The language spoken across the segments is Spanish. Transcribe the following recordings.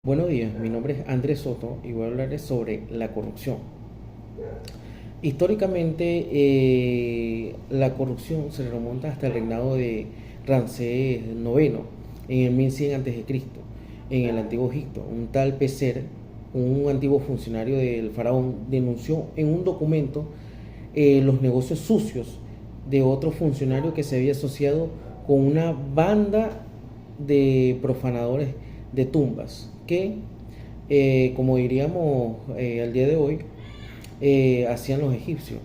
Buenos días, mi nombre es Andrés Soto y voy a hablarles sobre la corrupción. Históricamente, la corrupción se remonta hasta el reinado de Ramsés IX en el 1100 a.C. en el antiguo Egipto. Un tal Peser, un antiguo funcionario del faraón, denunció en un documento los negocios sucios de otro funcionario que se había asociado con una banda de profanadores de tumbas que, como diríamos al día de hoy, hacían los egipcios.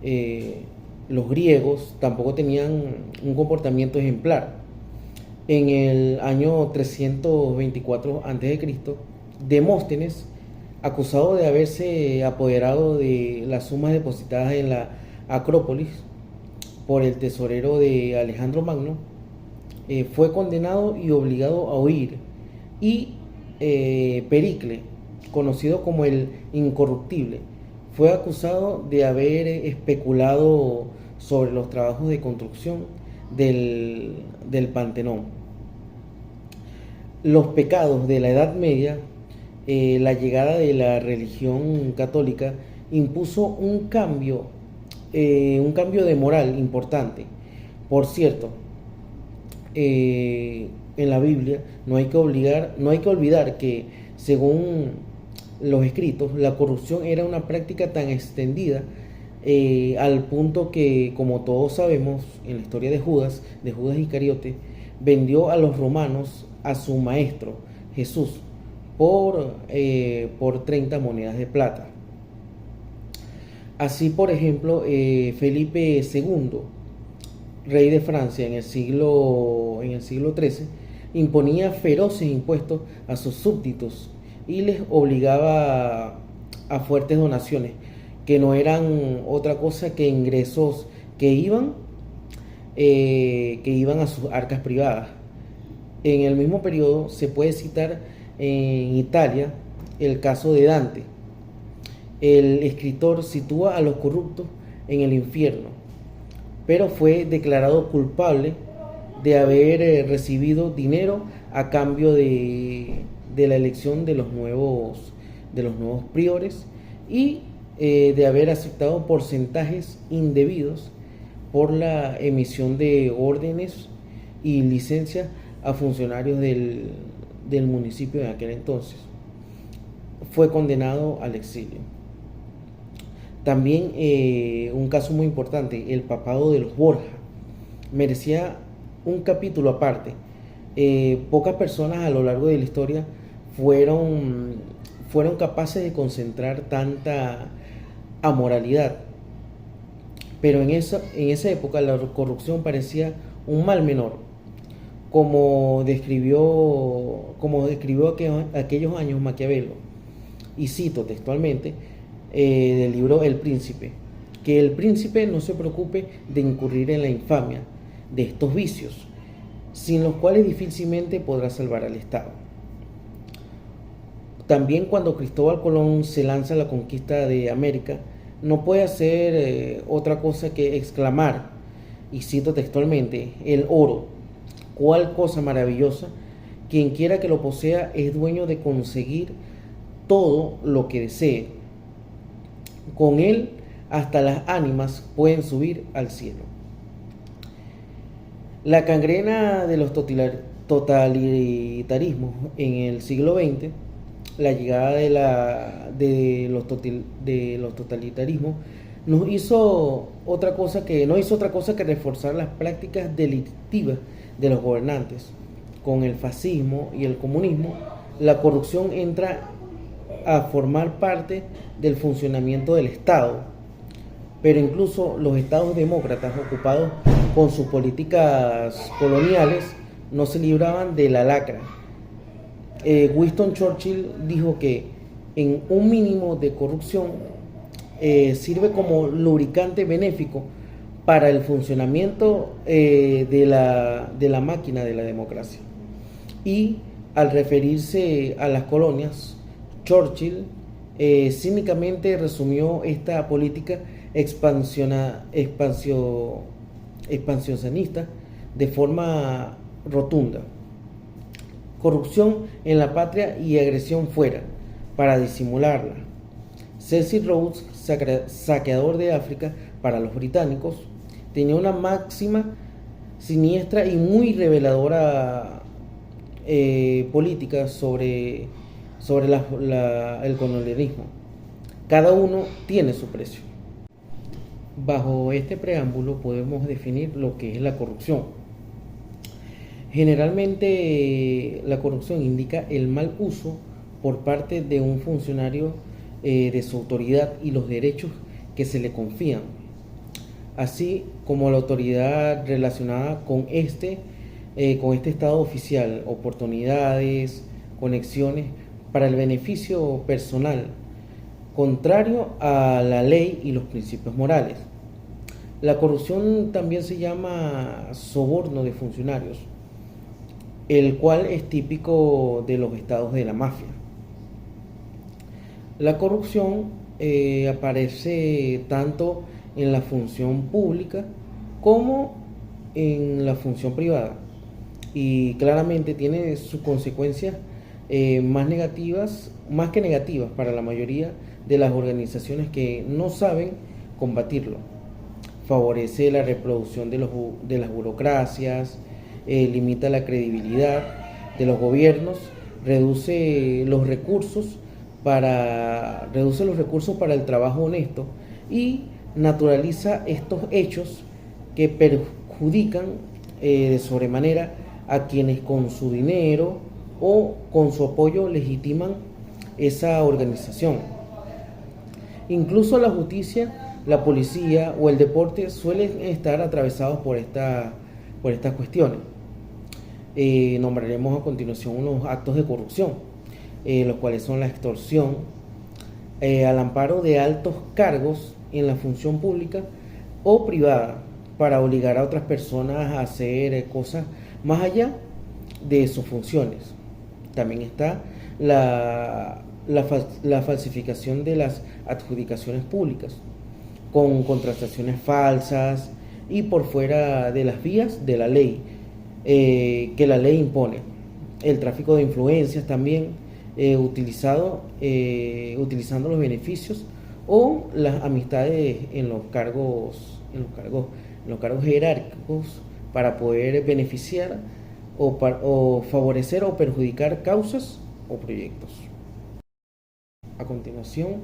Eh, los griegos tampoco tenían un comportamiento ejemplar. En el año 324 a.C., Demóstenes, acusado de haberse apoderado de las sumas depositadas en la Acrópolis por el tesorero de Alejandro Magno, fue condenado y obligado a huir. Y Pericle, conocido como el Incorruptible, fue acusado de haber especulado sobre los trabajos de construcción del Pantenón. Los pecados de la Edad Media, la llegada de la religión católica impuso un cambio de moral importante. Por cierto, en la Biblia no hay que olvidar que, según los escritos, la corrupción era una práctica tan extendida, al punto que, como todos sabemos, en la historia de Judas Iscariote, vendió a los romanos a su maestro Jesús por 30 monedas de plata. Así, por ejemplo, Felipe II, rey de Francia en el siglo XIII, imponía feroces impuestos a sus súbditos y les obligaba a fuertes donaciones, que no eran otra cosa que ingresos que iban a sus arcas privadas. En el mismo periodo se puede citar en Italia el caso de Dante. El escritor sitúa a los corruptos en el infierno, pero fue declarado culpable de haber recibido dinero a cambio de la elección de los nuevos priores y de haber aceptado porcentajes indebidos por la emisión de órdenes y licencias a funcionarios del municipio en aquel entonces. Fue condenado al exilio. También un caso muy importante, el papado de los Borja, merecía un capítulo aparte. Pocas personas a lo largo de la historia fueron capaces de concentrar tanta amoralidad, pero en esa época la corrupción parecía un mal menor, como describió aquellos años Maquiavelo. Y cito textualmente del libro El Príncipe: que el príncipe no se preocupe de incurrir en la infamia de estos vicios, sin los cuales difícilmente podrá salvar al Estado. También, cuando Cristóbal Colón se lanza a la conquista de América, no puede hacer otra cosa que exclamar, y cito textualmente: el oro, cuál cosa maravillosa, quien quiera que lo posea es dueño de conseguir todo lo que desee. Con él hasta las ánimas pueden subir al cielo. La gangrena de los totalitarismos en el siglo XX, la llegada de los totalitarismos, no hizo otra cosa que reforzar las prácticas delictivas de los gobernantes. Con el fascismo y el comunismo, la corrupción entra a formar parte del funcionamiento del Estado, pero incluso los estados demócratas ocupados con sus políticas coloniales no se libraban de la lacra. Winston Churchill dijo que en un mínimo de corrupción sirve como lubricante benéfico para el funcionamiento de la máquina de la democracia. Y al referirse a las colonias, Churchill cínicamente resumió esta política expansionista de forma rotunda: Corrupción en la patria y agresión fuera, para disimularla. Cecil Rhodes, saqueador de África para los británicos, tenía una máxima siniestra y muy reveladora política sobre el colonialismo. Cada uno tiene su precio. Bajo este preámbulo podemos definir lo que es la corrupción. Generalmente la corrupción indica el mal uso por parte de un funcionario de su autoridad y los derechos que se le confían, así como la autoridad relacionada con este estado oficial, oportunidades, conexiones para el beneficio personal, contrario a la ley y los principios morales. La corrupción también se llama soborno de funcionarios, el cual es típico de los estados de la mafia. La corrupción aparece tanto en la función pública como en la función privada, y claramente tiene sus consecuencias más que negativas para la mayoría de las organizaciones que no saben combatirlo. Favorece la reproducción de las burocracias, limita la credibilidad de los gobiernos, reduce los recursos para el trabajo honesto y naturaliza estos hechos que perjudican de sobremanera a quienes con su dinero o con su apoyo legitiman esa organización. Incluso la justicia, la policía o el deporte suelen estar atravesados por estas cuestiones. Nombraremos a continuación unos actos de corrupción, los cuales son la extorsión, al amparo de altos cargos en la función pública o privada para obligar a otras personas a hacer cosas más allá de sus funciones. También está la falsificación de las adjudicaciones públicas, con contrataciones falsas y por fuera de las vías de la ley que la ley impone. El tráfico de influencias también, utilizando los beneficios o las amistades en los cargos jerárquicos para poder beneficiar o favorecer o perjudicar causas o proyectos. A continuación,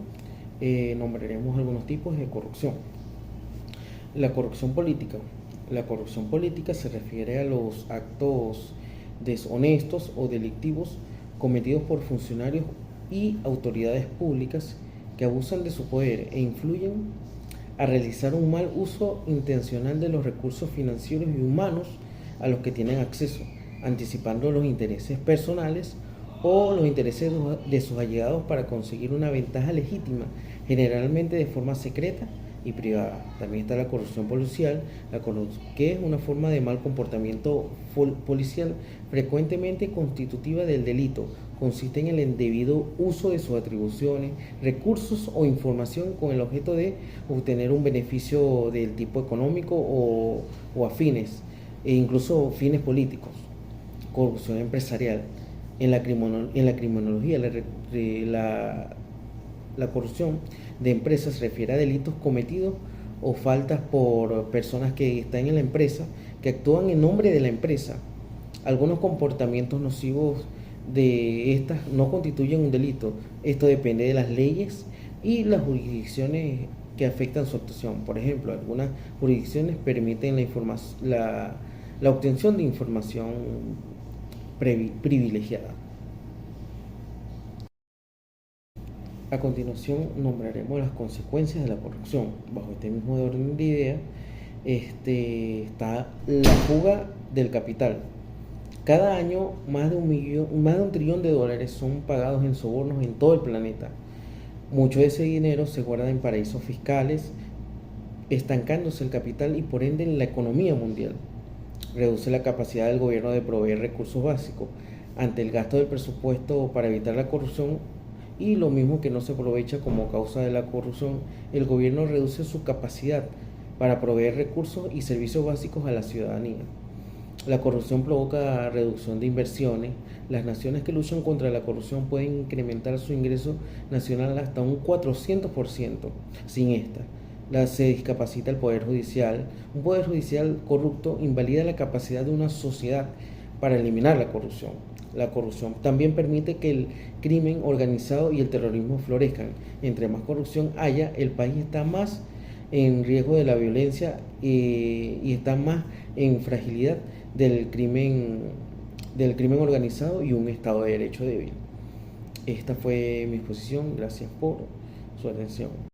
nombraremos algunos tipos de corrupción. La corrupción política. La corrupción política se refiere a los actos deshonestos o delictivos cometidos por funcionarios y autoridades públicas que abusan de su poder e influyen a realizar un mal uso intencional de los recursos financieros y humanos a los que tienen acceso, anticipando los intereses personales o los intereses de sus allegados para conseguir una ventaja legítima, generalmente de forma secreta y privada. También está la corrupción policial, que es una forma de mal comportamiento policial frecuentemente constitutiva del delito. Consiste en el indebido uso de sus atribuciones, recursos o información con el objeto de obtener un beneficio del tipo económico o afines, e incluso fines políticos. Corrupción empresarial. En la criminología, la corrupción de empresas se refiere a delitos cometidos o faltas por personas que están en la empresa, que actúan en nombre de la empresa. Algunos comportamientos nocivos de estas no constituyen un delito. Esto depende de las leyes y las jurisdicciones que afectan su actuación. Por ejemplo, algunas jurisdicciones permiten la obtención de información privilegiada. A continuación nombraremos las consecuencias de la corrupción. Bajo este mismo orden de ideas está la fuga del capital. Cada año más de $1 trillón son pagados en sobornos en todo el planeta. Mucho de ese dinero se guarda en paraísos fiscales, estancándose el capital y por ende en la economía mundial. Reduce la capacidad del gobierno de proveer recursos básicos ante el gasto del presupuesto para evitar la corrupción, y lo mismo que no se aprovecha como causa de la corrupción, el gobierno reduce su capacidad para proveer recursos y servicios básicos a la ciudadanía. La corrupción provoca reducción de inversiones. Las naciones que luchan contra la corrupción pueden incrementar su ingreso nacional hasta un 400%. Sin esta, se discapacita el Poder Judicial. Un Poder Judicial corrupto invalida la capacidad de una sociedad para eliminar la corrupción. La corrupción también permite que el crimen organizado y el terrorismo florezcan. Entre más corrupción haya, el país está más en riesgo de la violencia y está más en fragilidad del crimen organizado y un Estado de Derecho débil. Esta fue mi exposición. Gracias por su atención.